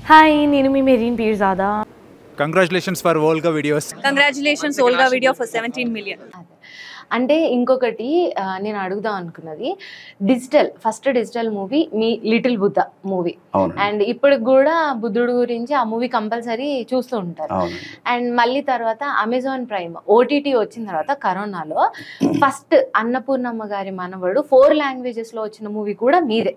Hi, నేను మీ Merin Peerzada. Congratulations for Olga videos. Congratulations Olga video for 17 million. అంటే ఇంకొకటి నేను అడుగుదాం అనుకున్నది, ఫస్ట్ డిజిటల్ మూవీ మీ లిటిల్ బుద్ధ మూవీ, అండ్ ఇప్పటికి కూడా బుద్ధుడు గురించి ఆ మూవీ కంపల్సరీ చూస్తూ ఉంటారు. అండ్ మళ్ళీ తర్వాత అమెజాన్ ప్రైమ్ ఓటీటీ వచ్చిన తర్వాత కరోనాలో ఫస్ట్ అన్నపూర్ణమ్మ గారి మనవడు 4 languages లో వచ్చిన మూవీ కూడా మీదే.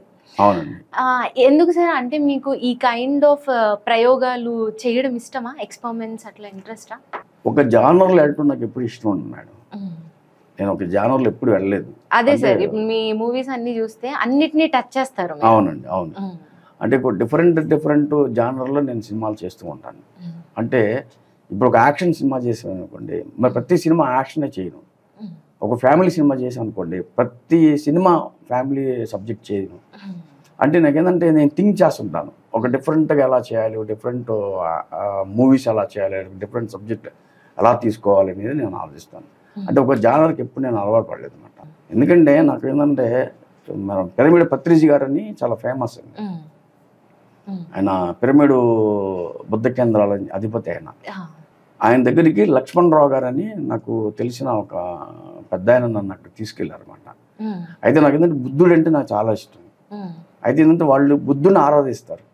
ఎందుకు సార్? అంటే మీకు ఈ కైండ్ ఆఫ్ ప్రయోగాలు చేయడం ఇష్టమా? ఎక్స్పెరిమెంట్స్ అట్లా ఇంట్రెస్టా? ఒక జానర్లో వెళ్ళటం నాకు ఎప్పుడు ఇష్టం ఉంది మేడం. నేను ఒక జానర్లో ఎప్పుడు వెళ్ళలేదు. అదే సార్, ఇప్పుడు మీ మూవీస్ అన్ని చూస్తే అన్నిటినీ టచ్ చేస్తారు. అవునండి, అవును. అంటే డిఫరెంట్ జానర్లో నేను సినిమాలు చేస్తూ ఉంటాను. అంటే ఇప్పుడు ఒక యాక్షన్ సినిమా చేసాను అనుకోండి, మరి ప్రతి సినిమా యాక్షనే చేయను. ఒక ఫ్యామిలీ సినిమా చేసాను అనుకోండి, ప్రతి సినిమా ఫ్యామిలీ సబ్జెక్ట్ చేయను. అంటే నాకేంటంటే నేను థింక్ చేస్తుంటాను, ఒక డిఫరెంట్గా ఎలా చేయాలి, డిఫరెంట్ మూవీస్ ఎలా చేయాలి, డిఫరెంట్ సబ్జెక్ట్ ఎలా తీసుకోవాలి అనేది నేను ఆలోచిస్తాను. అంటే ఒక జానర్కి ఎప్పుడు నేను అలవాటు పడలేదు అనమాట. ఎందుకంటే నాకు ఏంటంటే మనం పిరమిడ్ పత్రిజీ గారని చాలా ఫేమస్ అండి. ఆయన పిరమిడ్ బుద్ధ కేంద్రాల అధిపతి. ఆయన దగ్గరికి లక్ష్మణరావు గారని నాకు తెలిసిన ఒక పెద్ద ఆయన నన్ను అక్కడ తీసుకెళ్ళారనమాట. అయితే నాకు ఏంటంటే బుద్ధుడు అంటే నాకు చాలా ఇష్టం. అయితే ఏంటంటే వాళ్ళు బుద్ధుని ఆరాధిస్తారు,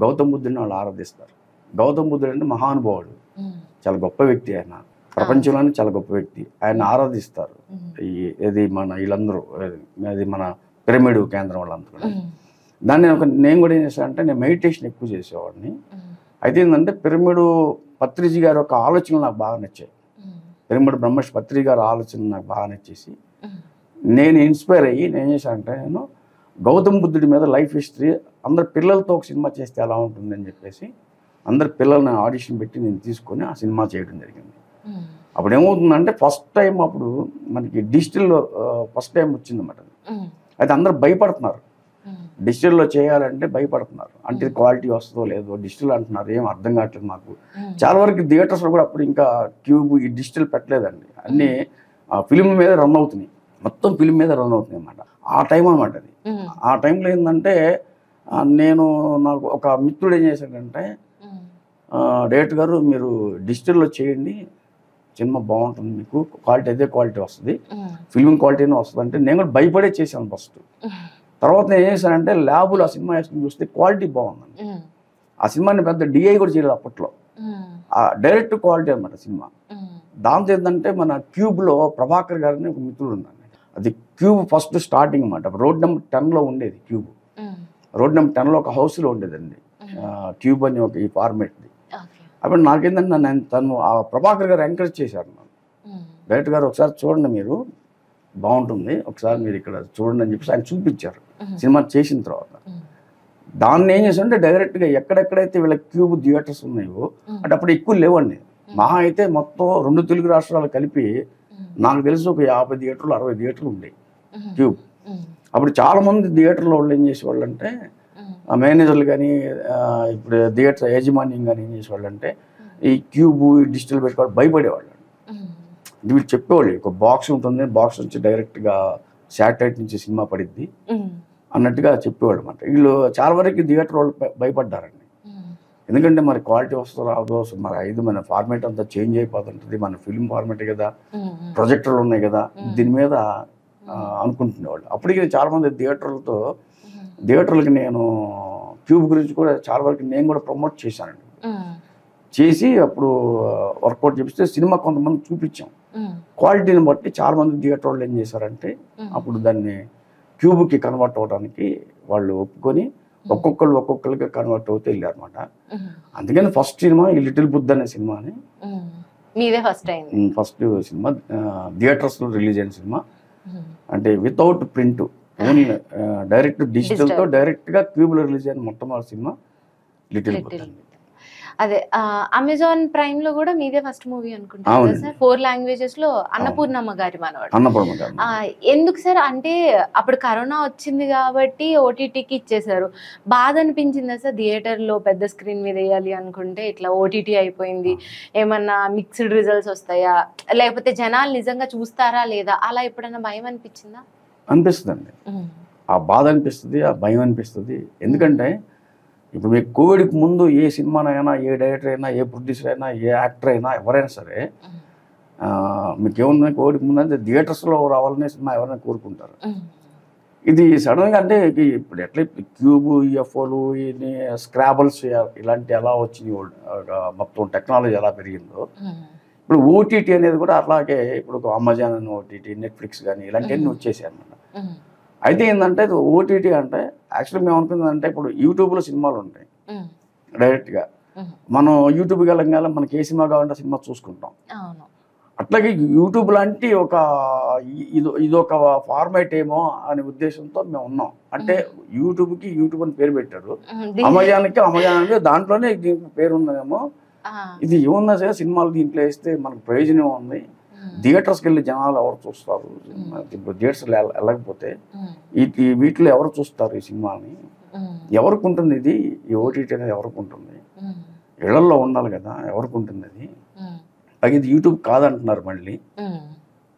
గౌతమ బుద్ధుని వాళ్ళు ఆరాధిస్తారు. గౌతమ బుద్ధుడు అంటే మహానుభావుడు, చాలా గొప్ప వ్యక్తి. ఆయన ప్రపంచంలోనే చాలా గొప్ప వ్యక్తి. ఆయన ఆరాధిస్తారు. ఇది మన వీళ్ళందరూ, అది మన పిరమిడ్ కేంద్రం వాళ్ళందరూ. దాన్ని నేను కూడా ఏం చేశానంటే, నేను మెడిటేషన్ ఎక్కువ చేసేవాడిని. అయితే ఏంటంటే పిరమిడ్ పత్రిజీ గారి ఒక ఆలోచనలు నాకు బాగా నచ్చాయి. పిరమిడ్ బ్రహ్మర్షి పత్రిజీ గారి ఆలోచన నాకు బాగా నచ్చేసి నేను ఇన్స్పైర్ అయ్యి నేను ఏం చేశానంటే, నేను గౌతమ బుద్ధుడి మీద లైఫ్ హిస్టరీ అందరు పిల్లలతో ఒక సినిమా చేస్తే ఎలా ఉంటుందని చెప్పేసి అందరు పిల్లల్ని ఆడిషన్ పెట్టి నేను తీసుకొని ఆ సినిమా చేయడం జరిగింది. అప్పుడు ఏమవుతుందంటే ఫస్ట్ టైం అప్పుడు మనకి డిజిటల్లో ఫస్ట్ టైం వచ్చిందన్నమాట. అయితే అందరు భయపడుతున్నారు, డిజిటల్లో చేయాలంటే భయపడుతున్నారు. అంటే క్వాలిటీ వస్తుందో లేదో డిజిటల్ అంటున్నారు, ఏం అర్థం కావట్లేదు మాకు. చాలా వరకు థియేటర్స్లో కూడా అప్పుడు ఇంకా క్యూబ్ ఈ డిజిటల్ పెట్టలేదండి, అన్నీ ఫిల్మ్ మీద రన్ అవుతున్నాయి, మొత్తం ఫిల్మ్ మీద రన్ అవుతున్నాయి అన్నమాట. ఆ టైం అనమాట అది. ఆ టైంలో ఏంటంటే నాకు ఒక మిత్రుడు ఏం చేశాడంటే, డైరెక్టర్ గారు మీరు డిజిటల్లో చేయండి, సినిమా బాగుంటుంది, మీకు క్వాలిటీ అదే క్వాలిటీ వస్తుంది, ఫిల్మ్ క్వాలిటీనే వస్తుంది అంటే నేను కూడా భయపడే చేశాను ఫస్ట్. తర్వాత నేను ఏం చేశానంటే ల్యాబులో ఆ సినిమా వేసుకుని చూస్తే క్వాలిటీ బాగుందండి. ఆ సినిమాని పెద్ద డిఐ కూడా చేయలేదు అప్పట్లో, డైరెక్ట్ క్వాలిటీ అనమాట సినిమా. దాంతో ఏంటంటే మన క్యూబ్లో ప్రభాకర్ గారిని ఒక మిత్రుడు ఉన్నాడు. అది క్యూబ్ ఫస్ట్ స్టార్టింగ్ అనమాట. రోడ్ నెంబర్ 10లో ఉండేది క్యూబ్. రోడ్ నెంబర్ 10లో ఒక హౌస్లో ఉండేదండి క్యూబ్ అని ఒక ఈ ఫార్మేట్ది. అప్పుడు నాకేంటంటే తను ఆ ప్రభాకర్ గారు ఎంకరేజ్ చేశారు నన్ను, డైరెక్టర్ గారు ఒకసారి చూడండి, మీరు బాగుంటుంది, ఒకసారి మీరు ఇక్కడ చూడండి అని చెప్పేసి ఆయన చూపించారు సినిమా చేసిన తర్వాత. దాన్ని ఏం చేశారంటే డైరెక్ట్గా ఎక్కడెక్కడైతే వీళ్ళ క్యూబ్ థియేటర్స్ ఉన్నాయో అంటే అప్పుడు ఎక్కువ లేవండి, మహా అయితే మొత్తం 2 తెలుగు రాష్ట్రాలు కలిపి నాకు తెలిసి ఒక 50 థియేటర్లు 60 థియేటర్లు ఉండేవి క్యూబ్. అప్పుడు చాలామంది థియేటర్లో వాళ్ళు ఏం చేసేవాళ్ళు అంటే, మేనేజర్లు కానీ ఇప్పుడు థియేటర్ యాజమాన్యం కానీ ఏం చేసేవాళ్ళు అంటే ఈ క్యూబ్ డిజిటల్ పెట్టుకోవాలి భయపడేవాళ్ళు. వీళ్ళు చెప్పేవాళ్ళు ఒక బాక్స్ ఉంటుంది, బాక్స్ నుంచి డైరెక్ట్గా శాటిలైట్ నుంచి సినిమా పడిద్ది అన్నట్టుగా చెప్పేవాళ్ళు అన్నమాట. వీళ్ళు చాలా వరకు థియేటర్ వాళ్ళు భయపడ్డారండి. ఎందుకంటే మరి క్వాలిటీ వస్తుందో రాదో, మరి మన ఫార్మేట్ అంతా చేంజ్ అయిపోతుంటుంది, మన ఫిల్మ్ ఫార్మేట్ కదా, ప్రొజెక్టర్లు ఉన్నాయి కదా, దీని మీద అనుకుంటునేవాళ్ళు. అప్పటికి చాలామంది థియేటర్లకి నేను క్యూబ్ గురించి కూడా చాలా వరకు నేను కూడా ప్రమోట్ చేశానండి. చేసి అప్పుడు వర్కౌట్ చేపిస్తే సినిమా కొంతమంది చూపించాం. క్వాలిటీని బట్టి చాలామంది థియేటర్ వాళ్ళు ఏం చేశారంటే అప్పుడు దాన్ని క్యూబ్కి కన్వర్ట్ అవ్వడానికి వాళ్ళు ఒప్పుకొని ఒక్కొక్కరికి కన్వర్ట్ అవుతూ వెళ్ళారు అనమాట. అందుకని ఫస్ట్ సినిమా ఈ లిటిల్ బుద్ధ అనే సినిమాని ఫస్ట్ సినిమా థియేటర్స్లో రిలీజ్ అయిన సినిమా. అంటే వితౌట్ ప్రింట్, ఓన్లీ డైరెక్ట్ డిజిటల్తో డైరెక్ట్గా క్యూబ్లో రిలీజ్ అయిన మొట్టమొదటి సినిమా లిటిల్ బుద్ధ. అదే అమెజాన్ ప్రైమ్ లో కూడా మీదే ఫస్ట్ మూవీ అనుకుంటాను సార్. 4 languages లో అన్నపూర్ణమ్మ గారి మనవాడు. ఎందుకు సార్? అంటే అప్పుడు కరోనా వచ్చింది కాబట్టి ఓటీటీకి ఇచ్చేసారు. బాధ అనిపించిందా సార్? థియేటర్ లో పెద్ద స్క్రీన్ మీద వేయాలి అనుకుంటే ఇట్లా ఓటీటీ అయిపోయింది, ఏమన్నా మిక్స్డ్ రిజల్ట్స్ వస్తాయా, లేకపోతే జనాలు నిజంగా చూస్తారా లేదా, అలా ఎప్పుడైనా భయం అనిపించిందా? అనిపిస్తుందండి, ఆ బాధ అనిపిస్తుంది, ఆ భయం అనిపిస్తుంది. ఎందుకంటే ఇప్పుడు మీకు కోవిడ్కి ముందు ఏ సినిమానైనా, ఏ డైరెక్టర్ అయినా, ఏ ప్రొడ్యూసర్ అయినా, ఏ యాక్టర్ అయినా, ఎవరైనా సరే మీకు ఏముందని కోవిడ్కి ముందు అంటే థియేటర్స్లో రావాలనే సినిమా ఎవరైనా కోరుకుంటారు. ఇది సడన్గా అంటే ఇప్పుడు ఎట్లా క్యూబ్, యూఎఫ్ఓలు, స్క్రాబుల్స్ ఇలాంటి ఎలా వచ్చినాయి, మొత్తం టెక్నాలజీ ఎలా పెరిగిందో ఇప్పుడు ఓటీటీ అనేది కూడా అలాగే. ఇప్పుడు అమెజాన్ అని ఓటీటీ, నెట్ఫ్లిక్స్ కానీ ఇలాంటివన్నీ వచ్చేసాయి అన్నమాట. అయితే ఏంటంటే ఓటీటీ అంటే యాక్చువల్లీ మేము అనుకుందంటే ఇప్పుడు యూట్యూబ్లో సినిమాలు ఉంటాయి డైరెక్ట్గా. మనం యూట్యూబ్కి వెళ్ళగానే మనకి ఏ సినిమా కావాలంటే సినిమా చూసుకుంటాం. అట్లాగే యూట్యూబ్ లాంటి ఒక ఇదొక ఫార్మాట్ ఏమో అనే ఉద్దేశంతో మేము ఉన్నాం. అంటే యూట్యూబ్కి యూట్యూబ్ అని పేరు పెట్టారు, అమెజాన్కి అమెజాన్ అని దాంట్లోనే దీనికి పేరు ఉందేమో. ఇది ఏమన్నా సరే సినిమాలు దీంట్లో వేస్తే మనకు ప్రయోజనం ఉంది. థియేటర్స్కి వెళ్ళి జనాలు ఎవరు చూస్తారు? ఇప్పుడు థియేటర్స్ వెళ్ళకపోతే వీటిలో ఎవరు చూస్తారు ఈ సినిమాని? ఎవరికి ఉంటుంది ఇది? ఈ ఓటీటీ అనేది ఎవరికి ఉంటుంది? ఇళ్లలో ఉండాలి కదా, ఎవరికి ఉంటుంది అది? ఇది యూట్యూబ్ కాదంటున్నారు మళ్ళీ.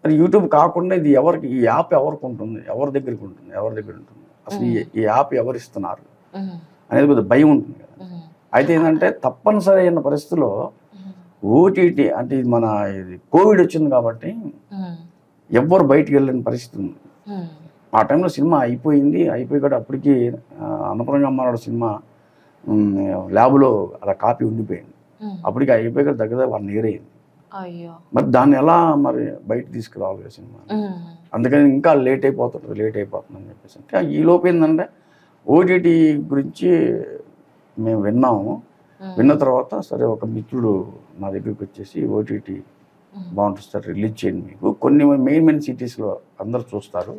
మరి యూట్యూబ్ కాకుండా ఇది ఎవరికి, ఈ యాప్ ఎవరికి ఉంటుంది? ఎవరి దగ్గరికి ఉంటుంది? ఎవరి దగ్గర ఉంటుంది? అసలు ఈ యాప్ ఎవరు ఇస్తున్నారు అనేది కొద్దిగా భయం ఉంటుంది కదా. అయితే ఏంటంటే తప్పనిసరి అయిన పరిస్థితిలో ఓటీటీ అంటే ఇది మన ఇది కోవిడ్ వచ్చింది కాబట్టి ఎవ్వరు బయటికి వెళ్ళని పరిస్థితి ఉంది. ఆ టైంలో సినిమా అయిపోయి కూడా అప్పటికి అన్నపూర్ణ అమ్మారాడు సినిమా ల్యాబ్లో అలా కాపీ ఉండిపోయింది. అప్పటికి అయిపోయి కూడా దగ్గర 1 year అయింది. మరి దాన్ని ఎలా మరి బయట తీసుకురావాలి సినిమా? అందుకని ఇంకా లేట్ అయిపోతుంది అని చెప్పేసి ఈ లోపు ఏంటంటే ఓటీటీ గురించి మేము విన్నాము. విన్న తర్వాత సరే ఒక మిత్రుడు నా దగ్గరికి వచ్చేసి ఓటీటీ బాగుంటుంది సార్, రిలీజ్ చేయండి, మీకు కొన్ని మెయిన్ సిటీస్లో అందరు చూస్తారు,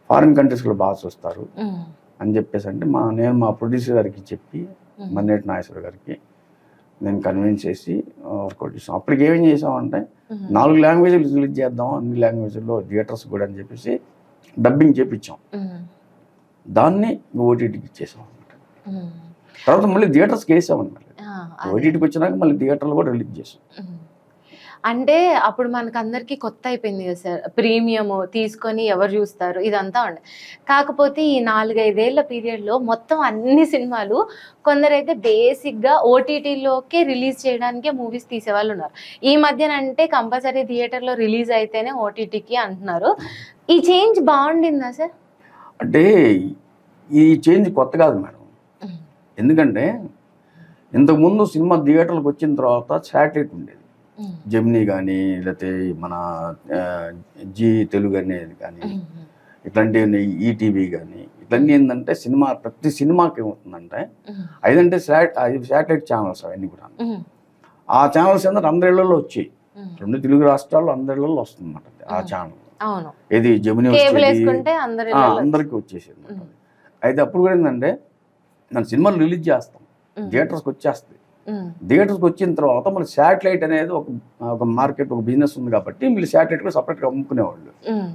ఫారిన్ కంట్రీస్లో బాగా చూస్తారు అని చెప్పేసి అంటే నేను మా ప్రొడ్యూసర్ గారికి చెప్పి మన్నేటి నాగేశ్వర గారికి నేను కన్విన్స్ చేసి వర్కౌట్ చేసాం. అప్పటికి ఏమేం చేసామంటే 4 languages రిలీజ్ చేద్దాం, అన్ని లాంగ్వేజ్లో థియేటర్స్ కూడా అని చెప్పేసి డబ్బింగ్ చేపించాం. దాన్ని ఓటీటీకి ఇచ్చేసాం అనమాట. తర్వాత మళ్ళీ థియేటర్స్కి వేసామన్నమాట. ఓటీటీకి వచ్చినాక మళ్ళీ థియేటర్లు కూడా రిలీజ్ చేసాం. అంటే అప్పుడు మనకు అందరికీ కొత్త అయిపోయింది కదా సార్, ప్రీమియం తీసుకొని ఎవరు చూస్తారు ఇదంతా ఉండే. కాకపోతే ఈ 4-5 ఏళ్ల పీరియడ్లో మొత్తం అన్ని సినిమాలు కొందరైతే బేసిక్గా ఓటీటీలోకే రిలీజ్ చేయడానికే మూవీస్ తీసేవాళ్ళు ఉన్నారు. ఈ మధ్యన అంటే కంపల్సరీ థియేటర్లో రిలీజ్ అయితేనే ఓటీటీకి అంటున్నారు. ఈ చేంజ్ బాగుండిందా సార్? అంటే ఈ చేంజ్ కొత్త కాదు మేడం. ఎందుకంటే ఇంతకుముందు సినిమా థియేటర్లకు వచ్చిన తర్వాత శాటిలైట్ ఉండేది, జెమినీ కానీ లేకపోతే మన జీ తెలుగు అనేది కానీ ఇట్లాంటి ఈటీవీ కానీ ఇట్లన్నీ ఏంటంటే ప్రతి సినిమాకి ఏమవుతుందంటే అదంటే శాటిలైట్ ఛానల్స్ అవన్నీ కూడా. ఆ ఛానల్స్ ఏంటంటే అందరిళ్లలో వచ్చాయి, 2 తెలుగు రాష్ట్రాల్లో అందరిళ్లలో వస్తుంది అన్నమాట ఆ ఛానల్. ఇది జెమినీ అందరికీ వచ్చేసేది అనమాట. అయితే అప్పుడు కూడా ఏంటంటే మన సినిమాలు రిలీజ్ చేస్తాం, థియేటర్స్కి వచ్చేస్తుంది. థియేటర్స్కి వచ్చిన తర్వాత మన శాటిలైట్ అనేది ఒక మార్కెట్, ఒక బిజినెస్ ఉంది కాబట్టి వీళ్ళు శాటిలైట్ కూడా సపరేట్గా అమ్ముకునేవాళ్ళు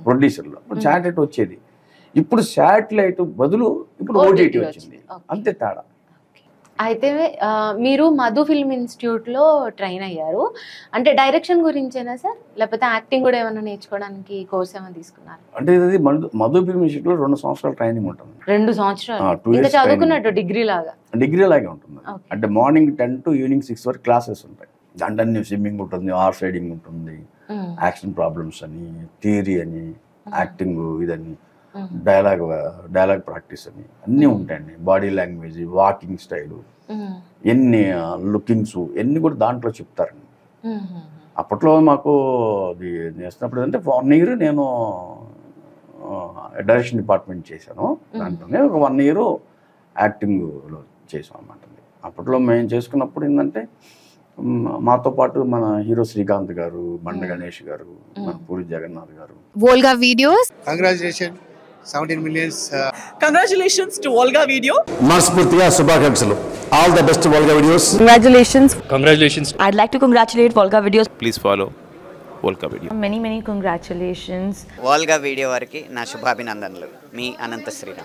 ప్రొడ్యూసర్లు. ఇప్పుడు శాటిలైట్ వచ్చేది, ఇప్పుడు శాటిలైట్ బదులు ఇప్పుడు ఓటీటీ వచ్చింది, అంతే తేడా. అయితే మీరు మధు ఫిల్మ్ ఇన్స్టిట్యూట్లో ట్రైన్ అయ్యారు అంటే డైరెక్షన్ గురించేనా సార్, లేకపోతే యాక్టింగ్ కూడా ఏమైనా నేర్చుకోవడానికి కోర్స్ ఏమైనా తీసుకున్నారు? అంటే ఇది మధు ఫిల్మ్ ఇన్స్టిట్యూట్లో 2 సంవత్సరాల ట్రైనింగ్ ఉంటుంది. 2 సంవత్సరాలు ఇంకా చదువుకున్నట్టు డిగ్రీ లాగే ఉంటుంది. అంటే మార్నింగ్ 10 to evening 6 వరకు క్లాసెస్ ఉంటాయి. దాంట్లో స్విమ్మింగ్ ఉంటుంది, హార్స్ రైడింగ్ ఉంటుంది, యాక్షన్ ప్రాబ్లమ్స్ అని, థియరీ అని, యాక్టింగ్ ఇదని, డైలాగ్ ప్రాక్టీస్ అని అన్నీ ఉంటాయండి. బాడీ లాంగ్వేజ్, వాకింగ్ స్టైలు, ఎన్ని లుకింగ్స్ ఎన్ని కూడా దాంట్లో చెప్తారండి. అప్పట్లో మాకు అది చేసినప్పుడు అంటే 1 year నేను డైరెక్షన్ డిపార్ట్మెంట్ చేశాను. దాంట్లోనే ఒక 1 year యాక్టింగ్లో చేసాం అన్నమాట. అప్పట్లో మేము చేసుకున్నప్పుడు ఏంటంటే మాతో పాటు మన హీరో శ్రీకాంత్ గారు, బండ గణేష్ గారు, మన పూరి జగన్నాథ్ గారు. Volga Videos. Congratulations, 17 millions. Congratulations to Volga Video. మనస్ఫూర్తిగా శుభాకాంక్షలు. All the best Volga Videos. Congratulations. I'd like to congratulate Volga Videos. Please follow Volga Video. Many congratulations. Volga Video వారికి నా శుభాభినందనలు. మీ అనంత శ్రీరామ్.